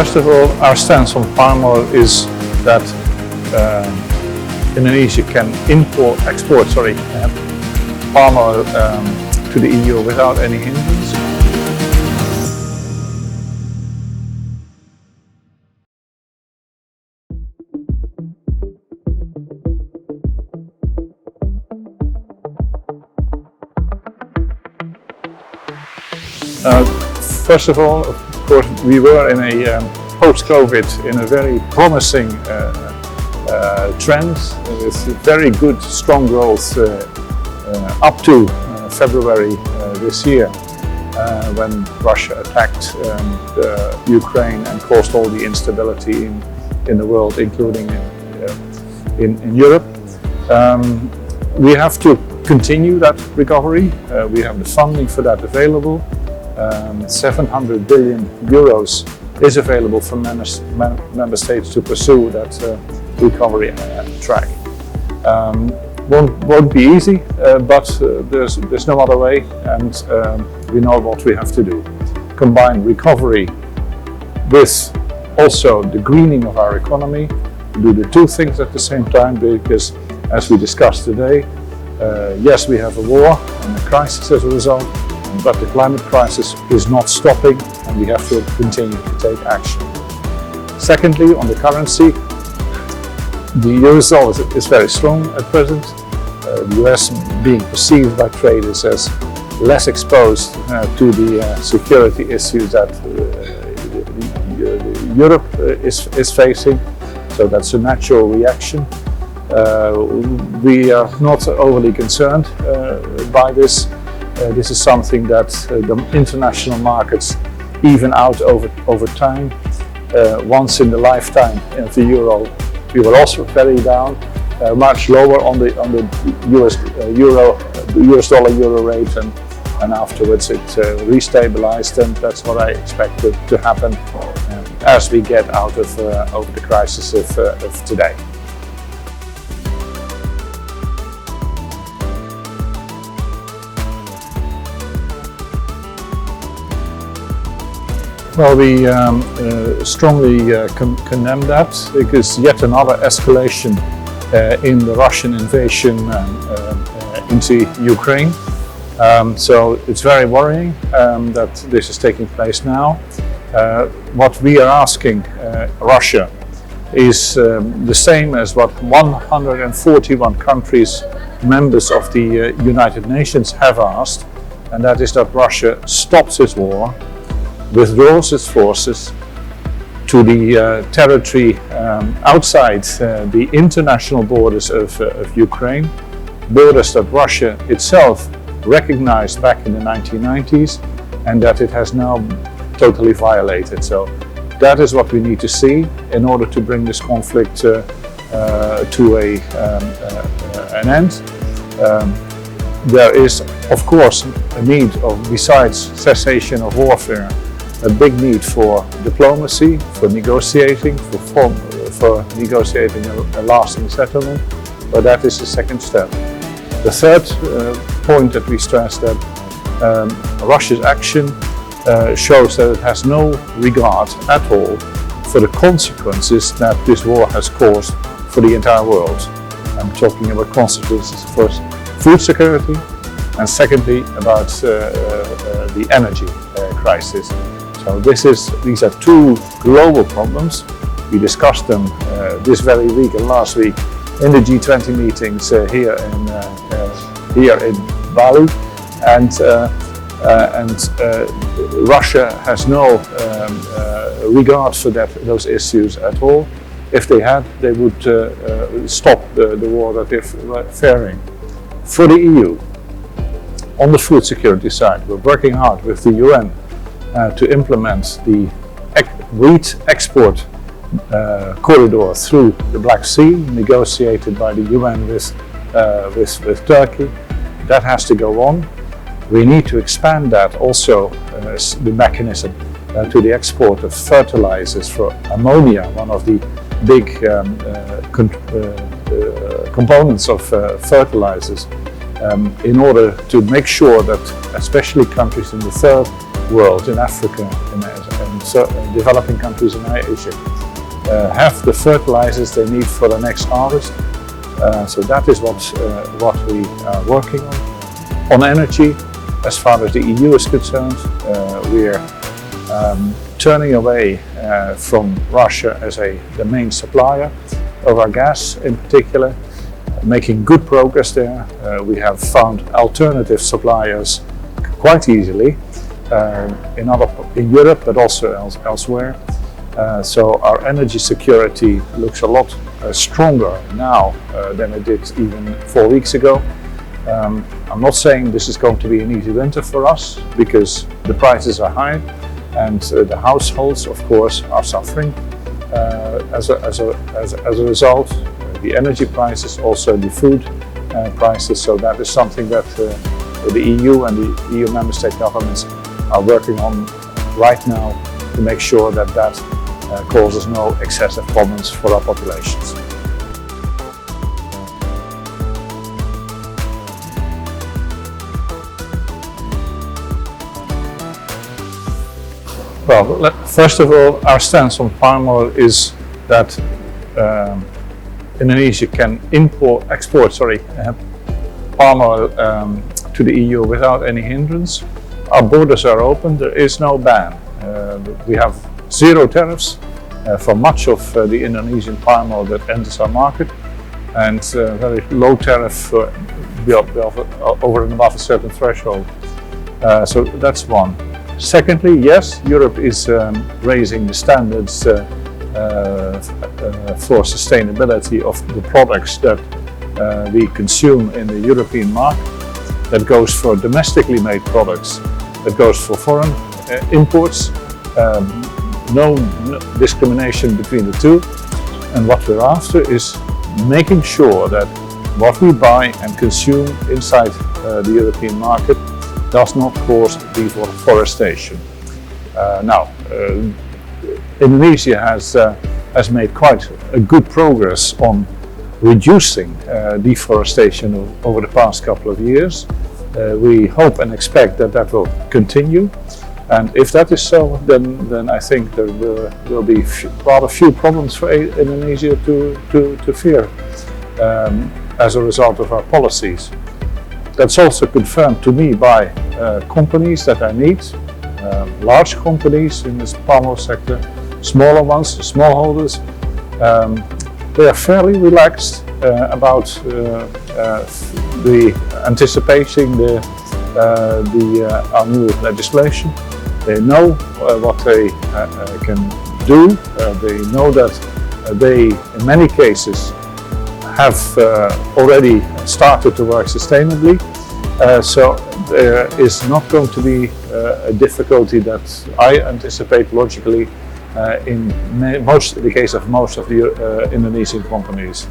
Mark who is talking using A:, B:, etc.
A: First of all, our stance on palm oil is that Indonesia can export palm oil to the EU without any hindrance. First of all, of course, we were in a post-COVID in a very promising trend with very good, strong growth up to February this year, when Russia attacked Ukraine and caused all the instability in the world, including in Europe. We have to continue that recovery. We have the funding for that available. 700 billion euros is available for member states to pursue that recovery track. Won't be easy, but there's no other way, and we know what we have to do. Combine recovery with also the greening of our economy, do the two things at the same time, because as we discussed today, yes, we have a war and a crisis as a result, but the climate crisis is not stopping, and we have to continue to take action. Secondly, on the currency, the US dollar is very strong at present. The US being perceived by traders as less exposed to the security issues that Europe is facing, so that's a natural reaction. We are not overly concerned by this. This is something that the international markets even out over time. Once in the lifetime of the euro, we were also very down, much lower on the US dollar euro rate, and afterwards it restabilized, and that's what I expect to happen as we get out of the crisis of today. Well, we strongly condemn that, because yet another escalation in the Russian invasion into Ukraine. So it's very worrying that this is taking place now. What we are asking Russia is the same as what 141 countries, members of the United Nations, have asked, and that is that Russia stops its war, withdraws its forces to the territory outside the international borders of Ukraine, borders that Russia itself recognized back in the 1990s, and that it has now totally violated. So that is what we need to see in order to bring this conflict to an end. There is, of course, a need of, besides cessation of warfare, a big need for diplomacy, for negotiating, for negotiating a lasting settlement, but that is the second step. The third point that we stress, that Russia's action shows that it has no regard at all for the consequences that this war has caused for the entire world. I'm talking about consequences for food security, and secondly about the energy crisis. So these are two global problems. We discussed them this very week and last week in the G20 meetings here in Bali, and Russia has no regard for those issues at all. If they had, they would stop the war that they're faring. For the EU, on the food security side, we're working hard with the UN to implement the wheat export corridor through the Black Sea, negotiated by the UN with Turkey. That has to go on. We need to expand that also, the mechanism, to the export of fertilizers for ammonia, one of the big components of fertilizers, in order to make sure that especially countries in the third world, in Africa and developing countries in Asia have the fertilizers they need for the next harvest. So that is what we are working on. On energy, as far as the EU is concerned, we are turning away from Russia as the main supplier of our gas in particular, making good progress there. We have found alternative suppliers quite easily in Europe, but also elsewhere. So our energy security looks a lot stronger now than it did even 4 weeks ago. I'm not saying this is going to be an easy winter for us, because the prices are high and the households, of course, are suffering as a result. The energy prices, also the food prices. So that is something that the EU and the EU member state governments are working on right now to make sure that causes no excessive problems for our populations. Well, first of all, our stance on palm oil is that Indonesia can export palm oil to the EU without any hindrance. Our borders are open, there is no ban. We have zero tariffs for much of the Indonesian palm oil that enters our market, and very low tariff over and above a certain threshold. So that's one. Secondly, yes, Europe is raising the standards for sustainability of the products that we consume in the European market. That goes for domestically made products, that goes for foreign imports, no discrimination between the two. And what we're after is making sure that what we buy and consume inside the European market does not cause deforestation. Indonesia has made quite a good progress on reducing deforestation over the past couple of years. We hope and expect that will continue, and if that is so, then I think there will be rather few problems for Indonesia to fear as a result of our policies. That's also confirmed to me by companies that I meet, large companies in this palm oil sector, smaller ones, smallholders. They are fairly relaxed about anticipating our new legislation. They know what they can do. They know that they, in many cases, have already started to work sustainably. So there is not going to be a difficulty that I anticipate logically in the case of most of the Indonesian companies.